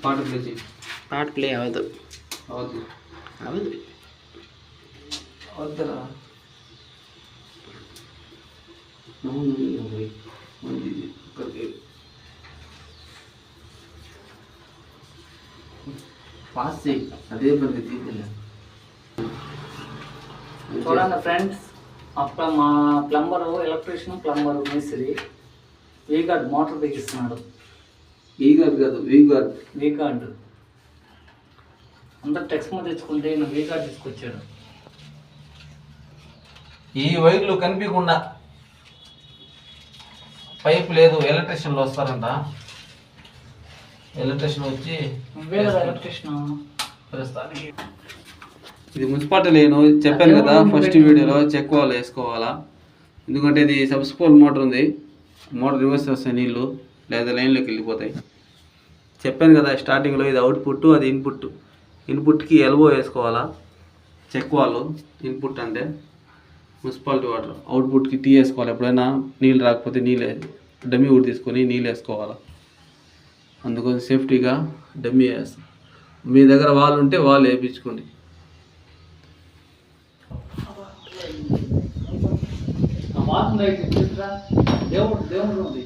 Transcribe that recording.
పాట ప్లే అవ్వదు వద్దరా పాస్ చేయి అదే పని తీద్దా. చూడండి ఫ్రెండ్స్, అప్పుడు మా ప్లంబరు ఎలక్ట్రీషియన్ ప్లంబరు మేస్త్రి వీగార్డ్ మోటార్ బిగిస్తున్నాడు. వీగార్డ్ కాదు వీగార్డ్ అంతా టెక్స్మో తెచ్చుకుంటే ఈయన వీగార్డ్ తీసుకొచ్చాడు. ఈ వైర్లు కనిపించకుండా పైప్ లేదు, ఎలక్ట్రీషియన్లు వస్తారంట. ఎలక్ట్రీషియన్ వచ్చి ఎలక్ట్రీషియన్ ప్రస్తుతానికి ఇది మున్సిపాలిటీ లేను చెప్పాను కదా ఫస్ట్ వీడియోలో. చెక్ వాల్ వేసుకోవాలా, ఎందుకంటే ఇది సబ్స్పోల్ మోటార్ ఉంది. మోటార్ రివర్స్ వస్తాయి నీళ్ళు, లేదా లైన్లోకి వెళ్ళిపోతాయి. చెప్పాను కదా స్టార్టింగ్లో, ఇది అవుట్పుట్ అది ఇన్పుట్. ఇన్పుట్కి ఎల్బో వేసుకోవాలా చెక్ వాల్. ఇన్పుట్ అంటే మున్సిపాలిటీ వాటర్, అవుట్పుట్కి టీ వేసుకోవాలి. ఎప్పుడైనా నీళ్ళు రాకపోతే డమ్మీ వుడ్ తీసుకొని నీళ్ళు వేసుకోవాలి. అందుకోసం సేఫ్టీగా డమ్మీ వేస్తాం. మీ దగ్గర వాల్ ఉంటే వాల్ వేయించుకోండి. దేవుడు ఉంది.